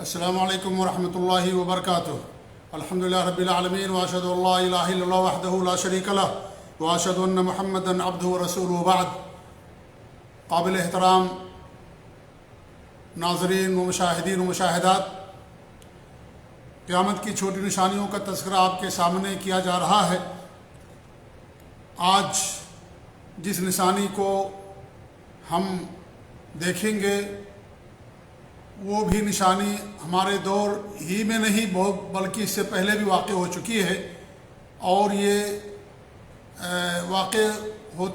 السلام علیکم ورحمۃ اللہ وبرکاتہ۔ الحمدللہ رب العالمین واشہد ان لا الہ الا اللہ وحدہ لا شریک لہ واشہد ان محمدا عبدہ ورسولہ بعد۔ قابل احترام ناظرین و مشاہدین و مشاہدات، قیامت کی چھوٹی نشانیوں کا تذکرہ آپ کے سامنے کیا جا رہا ہے۔ آج جس نشانی کو ہم دیکھیں گے وہ بھی نشانی ہمارے دور ہی میں نہیں بلکہ اس سے پہلے بھی واقع ہو چکی ہے، اور یہ واقع ہو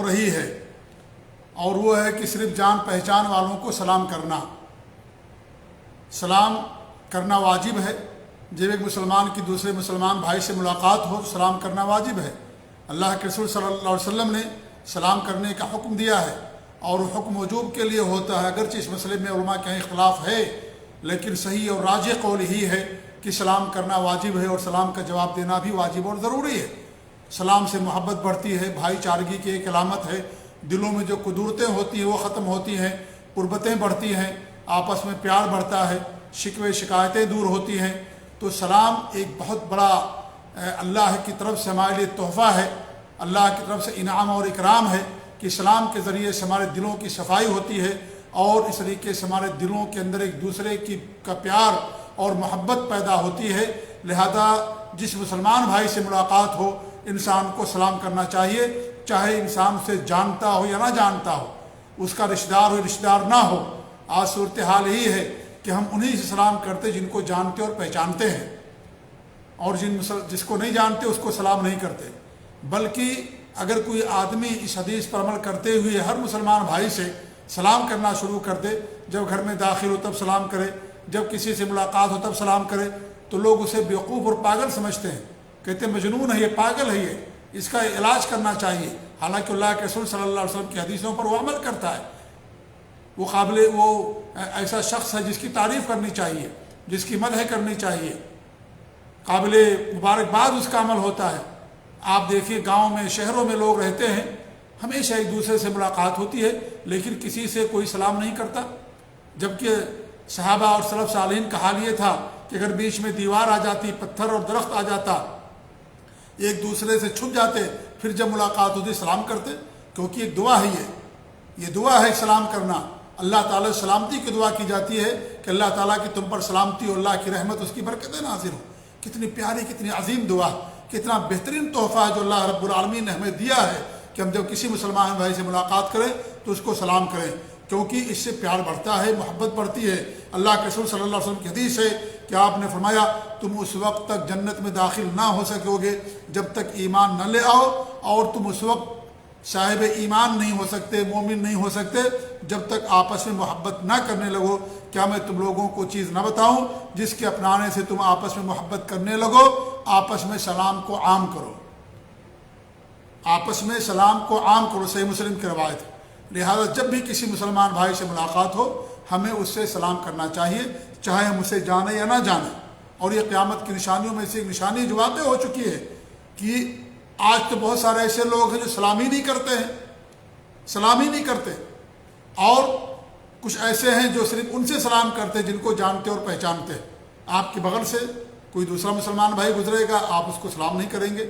رہی ہے، اور وہ ہے کہ صرف جان پہچان والوں کو سلام کرنا واجب ہے۔ جب ایک مسلمان کی دوسرے مسلمان بھائی سے ملاقات ہو تو سلام کرنا واجب ہے۔ اللہ کے رسول صلی اللہ علیہ وسلم نے سلام کرنے کا حکم دیا ہے، اور وہ حکم وجوب کے لیے ہوتا ہے۔ اگرچہ اس مسئلے میں علماء کا اختلاف ہے، لیکن صحیح اور راجح قول ہی ہے کہ سلام کرنا واجب ہے، اور سلام کا جواب دینا بھی واجب اور ضروری ہے۔ سلام سے محبت بڑھتی ہے، بھائی چارگی کی ایک علامت ہے۔ دلوں میں جو قدورتیں ہوتی ہیں وہ ختم ہوتی ہیں، قربتیں بڑھتی ہیں، آپس میں پیار بڑھتا ہے، شکوے شکایتیں دور ہوتی ہیں۔ تو سلام ایک بہت بڑا اللہ کی طرف سے ہمارے لیے تحفہ ہے، اللہ کی طرف سے انعام اور اکرام ہے کہ سلام کے ذریعے سے ہمارے دلوں کی صفائی ہوتی ہے، اور اس طریقے سے ہمارے دلوں کے اندر ایک دوسرے کا پیار اور محبت پیدا ہوتی ہے۔ لہذا جس مسلمان بھائی سے ملاقات ہو انسان کو سلام کرنا چاہیے، چاہے انسان اسے جانتا ہو یا نہ جانتا ہو، اس کا رشتہ دار ہو رشتہ دار نہ ہو۔ آج صورتحال یہی ہے کہ ہم انہی سے سلام کرتے جن کو جانتے اور پہچانتے ہیں، اور جس کو نہیں جانتے اس کو سلام نہیں کرتے۔ بلکہ اگر کوئی آدمی اس حدیث پر عمل کرتے ہوئے ہر مسلمان بھائی سے سلام کرنا شروع کر دے، جب گھر میں داخل ہو تب سلام کرے، جب کسی سے ملاقات ہو تب سلام کرے، تو لوگ اسے بیوقوف اور پاگل سمجھتے ہیں، کہتے ہیں مجنون ہے یہ، پاگل ہے یہ، اس کا علاج کرنا چاہیے۔ حالانکہ اللہ کے رسول صلی اللہ علیہ وسلم کی حدیثوں پر وہ عمل کرتا ہے، وہ ایسا شخص ہے جس کی تعریف کرنی چاہیے، جس کی مدح کرنی چاہیے، قابل مبارکباد اس کا عمل ہوتا ہے۔ آپ دیکھیے گاؤں میں شہروں میں لوگ رہتے ہیں، ہمیشہ ایک دوسرے سے ملاقات ہوتی ہے، لیکن کسی سے کوئی سلام نہیں کرتا۔ جبکہ صحابہ اور سلف صالحین کا حال یہ تھا کہ اگر بیچ میں دیوار آ جاتی، پتھر اور درخت آ جاتا، ایک دوسرے سے چھپ جاتے، پھر جب ملاقات ہوتی سلام کرتے، کیونکہ ایک دعا ہے، یہ دعا ہے سلام کرنا۔ اللہ تعالیٰ سلامتی کی دعا کی جاتی ہے کہ اللہ تعالیٰ کی تم پر سلامتی اور اللہ کی رحمت، اس کی برکتیں نازل ہو۔ کتنی پیاری، کتنی عظیم دعا، کتنا بہترین تحفہ ہے جو اللہ رب العالمین نے ہمیں دیا ہے کہ ہم جب کسی مسلمان بھائی سے ملاقات کریں تو اس کو سلام کریں، کیونکہ اس سے پیار بڑھتا ہے، محبت بڑھتی ہے۔ اللہ کے رسول صلی اللہ علیہ وسلم کی حدیث ہے کہ آپ نے فرمایا تم اس وقت تک جنت میں داخل نہ ہو سکو گے جب تک ایمان نہ لے آؤ، اور تم اس وقت صاحب ایمان نہیں ہو سکتے، مومن نہیں ہو سکتے جب تک آپس میں محبت نہ کرنے لگو۔ کیا میں تم لوگوں کو چیز نہ بتاؤں جس کے اپنانے سے تم آپس میں محبت کرنے لگو؟ آپس میں سلام کو عام کرو، آپس میں سلام کو عام کرو، صحیح مسلم کی روایت ہے۔ لہذا جب بھی کسی مسلمان بھائی سے ملاقات ہو ہمیں اس سے سلام کرنا چاہیے، چاہے ہم اسے جانیں یا نہ جانیں۔ اور یہ قیامت کی نشانیوں میں سے ایک نشانی جو واقع ہو چکی ہے کہ آج تو بہت سارے ایسے لوگ ہیں جو سلام ہی نہیں کرتے ہیں، سلام ہی نہیں کرتے، اور کچھ ایسے ہیں جو صرف ان سے سلام کرتے جن کو جانتے اور پہچانتے ہیں۔ آپ کے بغل سے کوئی دوسرا مسلمان بھائی گزرے گا، آپ اس کو سلام نہیں کریں گے،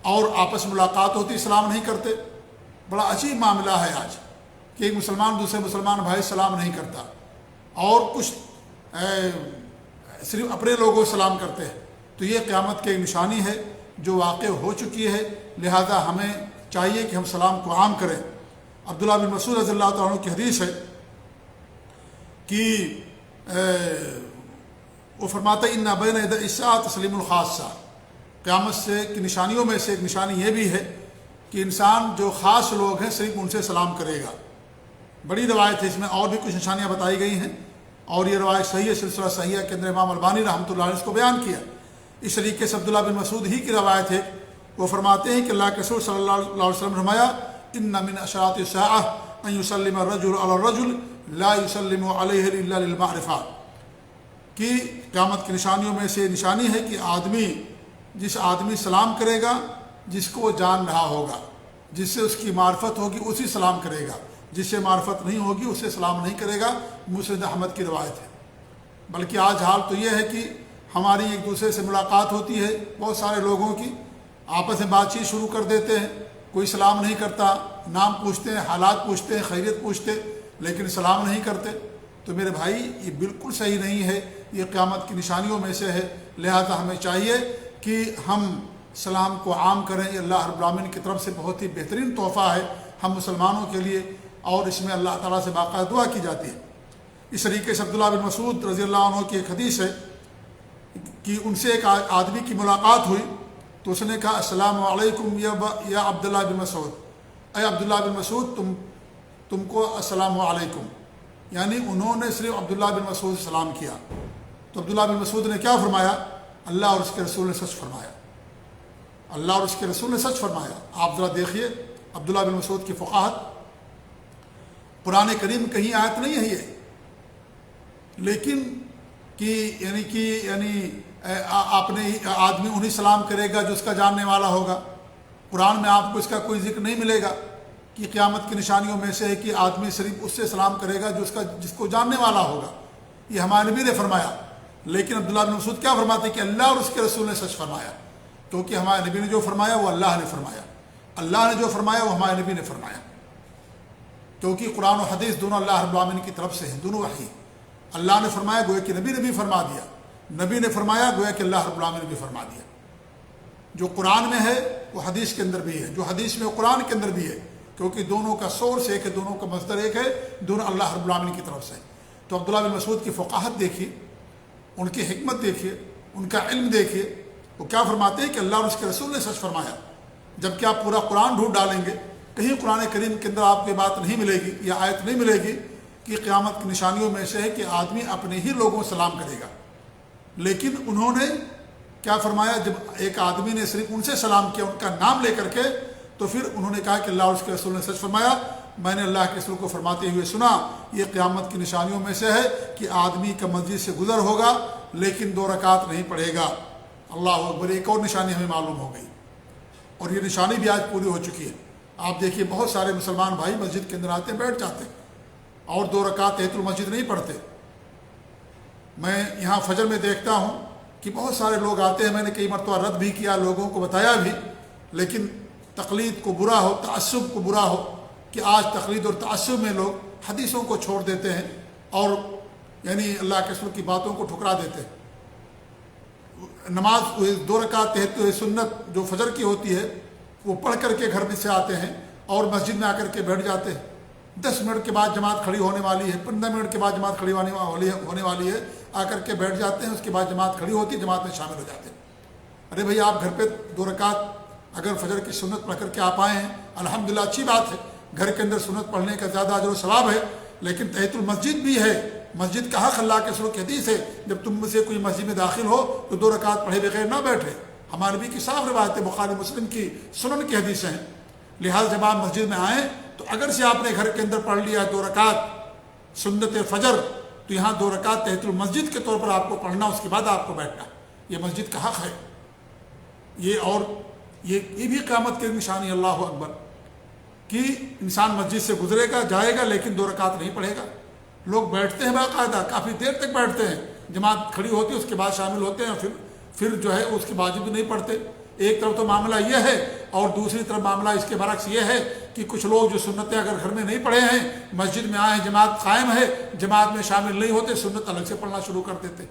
اور آپس میں ملاقات ہوتی سلام نہیں کرتے۔ بڑا عجیب معاملہ ہے آج کہ ایک مسلمان دوسرے مسلمان بھائی سلام نہیں کرتا، اور کچھ صرف اپنے لوگوں سلام کرتے ہیں۔ تو یہ قیامت کی ایک نشانی ہے جو واقع ہو چکی ہے، لہذا ہمیں چاہیے کہ ہم سلام کو عام کریں۔ عبداللہ بن مسعود رضی اللہ تعالیٰ عنہ کی حدیث ہے کہ وہ فرماتا ہے ان بین یدی الساعۃ تسلیم الخاصہ، قیامت سے کی نشانیوں میں سے ایک نشانی یہ بھی ہے کہ انسان جو خاص لوگ ہیں صرف ان سے سلام کرے گا۔ بڑی روایت ہے، اس میں اور بھی کچھ نشانیاں بتائی گئی ہیں، اور یہ روایت صحیح ہے، سلسلہ صحیحہ کے اندر امام البانی رحمۃ اللہ علیہ اس کو بیان کیا۔ اس طریقے سے عبداللہ بن مسعود ہی کی روایت ہے، وہ فرماتے ہیں کہ اللہ کے رسول صلی اللہ علیہ وسلم نے فرمایا ان من اشراط الساعۃ ان یسلم الرجل علی الرجل لا یسلم علیہ الا للمعرفہ، کہ قیامت کی نشانیوں میں سے نشانی ہے کہ جس آدمی سلام کرے گا جس کو وہ جان رہا ہوگا، جس سے اس کی معرفت ہوگی اسی سلام کرے گا، جس سے معرفت نہیں ہوگی اسے سلام نہیں کرے گا۔ مسند احمد کی روایت ہے۔ بلکہ آج حال تو یہ ہے کہ ہماری ایک دوسرے سے ملاقات ہوتی ہے، بہت سارے لوگوں کی آپس میں بات چیت شروع کر دیتے ہیں، کوئی سلام نہیں کرتا، نام پوچھتے ہیں، حالات پوچھتے ہیں، خیریت پوچھتے، لیکن سلام نہیں کرتے۔ تو میرے بھائی یہ بالکل صحیح نہیں ہے، یہ قیامت کی نشانیوں میں سے ہے، لہذا ہمیں چاہیے کہ ہم سلام کو عام کریں۔ یہ اللہ رب العالمین کی طرف سے بہت ہی بہترین تحفہ ہے ہم مسلمانوں کے لیے، اور اس میں اللہ تعالیٰ سے باقاعدہ دعا کی جاتی ہے۔ اس طریقے سے عبداللہ بن مسعود رضی اللہ عنہ کی ایک حدیث ہے کہ ان سے ایک آدمی کی ملاقات ہوئی تو اس نے کہا السلام علیکم یا عبداللہ بن مسعود، اے عبداللہ بن مسعود تم کو السلام علیکم، یعنی انہوں نے صرف عبداللہ بن مسعود سے سلام کیا۔ تو عبداللہ بن مسعود نے کیا فرمایا؟ اللہ اور اس کے رسول نے سچ فرمایا، اللہ اور اس کے رسول نے سچ فرمایا۔ آپ ذرا دیکھیے عبداللہ بن مسعود کی فقاہت، قرآن کریم کہیں آیت نہیں ہے یہ، لیکن آپ نے آدمی انہیں سلام کرے گا جو اس کا جاننے والا ہوگا۔ قرآن میں آپ کو اس کا کوئی ذکر نہیں ملے گا کہ قیامت کی نشانیوں میں سے ہے کہ آدمی صرف اس سے سلام کرے گا جس کو جاننے والا ہوگا، یہ ہمارے نبی نے فرمایا۔ لیکن عبداللہ بن مسعود کیا فرماتے ہیں کہ اللہ اور اس کے رسول نے سچ فرمایا، کیونکہ ہمارے نبی نے جو فرمایا وہ اللہ نے فرمایا، اللہ نے جو فرمایا وہ ہمارے نبی نے فرمایا، کیونکہ قرآن و حدیث دونوں اللہ رب العالمین کی طرف سے ہیں، دونوں وحی۔ اللہ نے فرمایا گویا کہ نبی نے بھی فرما دیا، نبی نے فرمایا گویا کہ اللہ رب العالمین نے بھی فرما دیا۔ جو قرآن میں ہے وہ حدیث کے اندر بھی ہے، جو حدیث میں قرآن کے اندر بھی ہے، کیونکہ دونوں کا سورس ایک ہے، دونوں کا مصدر ایک ہے، دونوں اللہ رب العالمین کی طرف سے۔ تو عبداللہ بن مسعود کی فقاہت دیکھیے، ان کی حکمت دیکھیے، ان کا علم دیکھیے، وہ کیا فرماتے ہیں کہ اللہ اور اس کے رسول نے سچ فرمایا۔ جبکہ آپ پورا قرآن ڈھونڈ ڈالیں گے، کہیں قرآن کریم کے اندر آپ کو بات نہیں ملے گی یا آیت نہیں ملے گی کہ قیامت کی نشانیوں میں سے ہے کہ آدمی اپنے ہی لوگوں سلام کرے گا۔ لیکن انہوں نے کیا فرمایا؟ جب ایک آدمی نے صرف ان سے سلام کیا، ان کا نام لے کر کے، تو پھر انہوں نے کہا کہ اللہ اور اس کے رسول نے سچ فرمایا۔ میں نے اللہ کے رسول کو فرماتے ہوئے سنا، یہ قیامت کی نشانیوں میں سے ہے کہ آدمی کا مسجد سے گزر ہوگا لیکن 2 رکعت نہیں پڑھے گا۔ اللہ اکبر، ایک اور نشانی ہمیں معلوم ہو گئی، اور یہ نشانی بھی آج پوری ہو چکی ہے۔ آپ دیکھیے بہت سارے مسلمان بھائی مسجد کے اندر آتے ہیں، بیٹھ جاتے ہیں اور 2 رکعت تحیۃ المسجد نہیں پڑھتے۔ میں یہاں فجر میں دیکھتا ہوں کہ بہت سارے لوگ آتے ہیں، میں نے کئی مرتبہ رد بھی کیا، لوگوں کو بتایا بھی، لیکن تقلید کو برا ہو، تعصب کو برا ہو کہ آج تقلید اور تعصب میں لوگ حدیثوں کو چھوڑ دیتے ہیں اور یعنی اللہ کے رسول کی باتوں کو ٹھکرا دیتے ہیں۔ نماز 2 رکعت تحیۃ سنت جو فجر کی ہوتی ہے وہ پڑھ کر کے گھر میں سے آتے ہیں اور مسجد میں آ کر کے بیٹھ جاتے ہیں۔ 10 منٹ کے بعد جماعت کھڑی ہونے والی ہے، 15 منٹ کے بعد جماعت کھڑی ہونے والی ہے، آ کر کے بیٹھ جاتے ہیں، اس کے بعد جماعت کھڑی ہوتی ہے، جماعت میں شامل ہو جاتے ہیں۔ ارے بھائی آپ گھر پہ 2 رکعت اگر فجر کی سنت پڑھ کر کے آپ آئے ہیں الحمدللہ اچھی بات ہے، گھر کے اندر سنت پڑھنے کا زیادہ اجر و ثواب ہے، لیکن تحیۃ المسجد بھی ہے، مسجد کا حق اللہ کے رسول کی حدیث ہے، جب تم میں سے کوئی مسجد میں داخل ہو تو 2 رکعت پڑھے بغیر نہ بیٹھے۔ ہمارے نبی کی صاف روایت ہے، بخاری مسلم کی سنن کی حدیثیں ہیں۔ لہٰذا جب آپ مسجد میں آئیں تو اگر سے آپ نے گھر کے اندر پڑھ لیا 2 رکعت سنت فجر، تو یہاں 2 رکعت تحیۃ المسجد کے طور پر آپ کو پڑھنا، اس کے بعد آپ کو بیٹھنا، یہ مسجد کا حق ہے۔ یہ بھی قیامت کی نشانی، اللہ اکبر، کہ انسان مسجد سے گزرے گا، جائے گا، لیکن 2 رکعت نہیں پڑھے گا۔ لوگ بیٹھتے ہیں باقاعدہ، کافی دیر تک بیٹھتے ہیں، جماعت کھڑی ہوتی ہے اس کے بعد شامل ہوتے ہیں، پھر جو ہے اس کے واجب بھی نہیں پڑھتے۔ ایک طرف تو معاملہ یہ ہے، اور دوسری طرف معاملہ اس کے برعکس یہ ہے کہ کچھ لوگ جو سنتیں اگر گھر میں نہیں پڑھے ہیں، مسجد میں آئے ہیں، جماعت قائم ہے، جماعت میں شامل نہیں ہوتے، سنت الگ سے پڑھنا شروع کر دیتے۔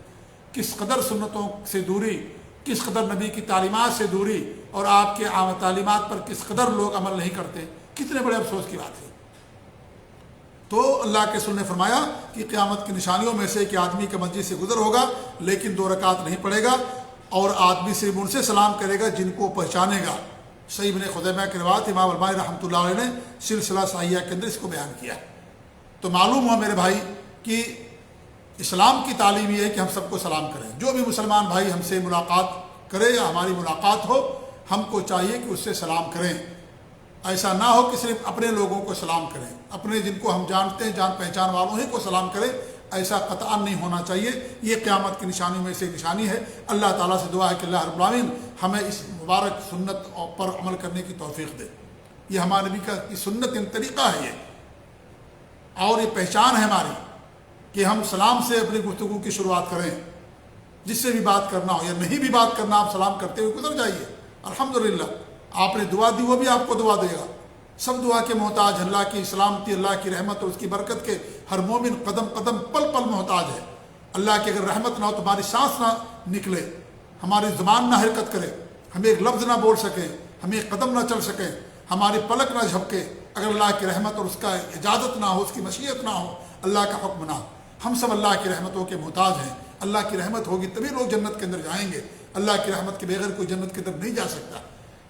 کس قدر سنتوں سے دوری، کس قدر نبی کی تعلیمات سے دوری، اور آپ کے عام تعلیمات پر کس قدر لوگ عمل نہیں کرتے، کتنے بڑے افسوس کی بات ہے۔ تو اللہ کے رسول نے فرمایا کہ قیامت کی نشانیوں میں سے کہ آدمی کا مسجد سے گزر ہوگا لیکن 2 رکعت نہیں پڑھے گا، اور آدمی صرف ان سے سلام کرے گا جن کو پہچانے گا۔ صحیح ابن خزیمہ کی روایت، امام البانی رحمۃ اللہ علیہ نے سلسلہ صحیحہ کے اندر اس کو بیان کیا۔ تو معلوم ہوا میرے بھائی کہ اسلام کی تعلیم یہ ہے کہ ہم سب کو سلام کریں، جو بھی مسلمان بھائی ہم سے ملاقات کرے یا ہماری ملاقات ہو، ہم کو چاہیے کہ اس سے سلام کریں۔ ایسا نہ ہو کہ صرف اپنے لوگوں کو سلام کریں، اپنے جن کو ہم جانتے ہیں، جان پہچان والوں ہی کو سلام کریں، ایسا قطعاً نہیں ہونا چاہیے۔ یہ قیامت کی نشانی میں سے ایک نشانی ہے۔ اللہ تعالیٰ سے دعا ہے کہ اللہ رب العالمین ہمیں اس مبارک سنت پر عمل کرنے کی توفیق دے۔ یہ ہمارے نبی کا سنت طریقہ ہے یہ، اور یہ پہچان ہے ہماری کہ ہم سلام سے اپنی گفتگو کی شروعات کریں. جس سے بھی بات کرنا ہو یا نہیں بھی بات کرنا، آپ سلام کرتے ہوئے گزر جائیے. الحمدللہ آپ نے دعا دی، وہ بھی آپ کو دعا دے گا. سب دعا کے محتاج، اللہ کی سلامتی، اللہ کی رحمت اور اس کی برکت کے ہر مومن قدم قدم پل پل محتاج ہے. اللہ کی اگر رحمت نہ ہو تو ہماری سانس نہ نکلے، ہماری زبان نہ حرکت کرے، ہم ایک لفظ نہ بول سکیں، ہم ایک قدم نہ چل سکیں، ہماری پلک نہ جھپکے، اگر اللہ کی رحمت اور اس کا اجازت نہ ہو، اس کی مشیت نہ ہو، اللہ کا حکم نہ ہو. ہم سب اللہ کی رحمتوں کے محتاج ہیں. اللہ کی رحمت ہوگی تبھی لوگ جنت کے اندر جائیں گے. اللہ کی رحمت کے بغیر کوئی جنت کے اندر نہیں جا سکتا.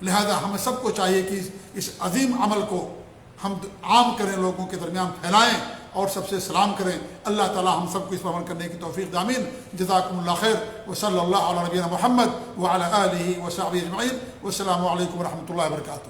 لہذا ہمیں سب کو چاہیے کہ اس عظیم عمل کو ہم عام کریں، لوگوں کے درمیان پھیلائیں اور سب سے سلام کریں. اللہ تعالی ہم سب کو اس پر عمل کرنے کی توفیق دے. آمین. جزاکم اللہ خیر. وصلی اللہ علی نبینا محمد وعلی آلہ وصحبہ اجمعین. والسلام علیکم ورحمۃ اللہ وبرکاتہ.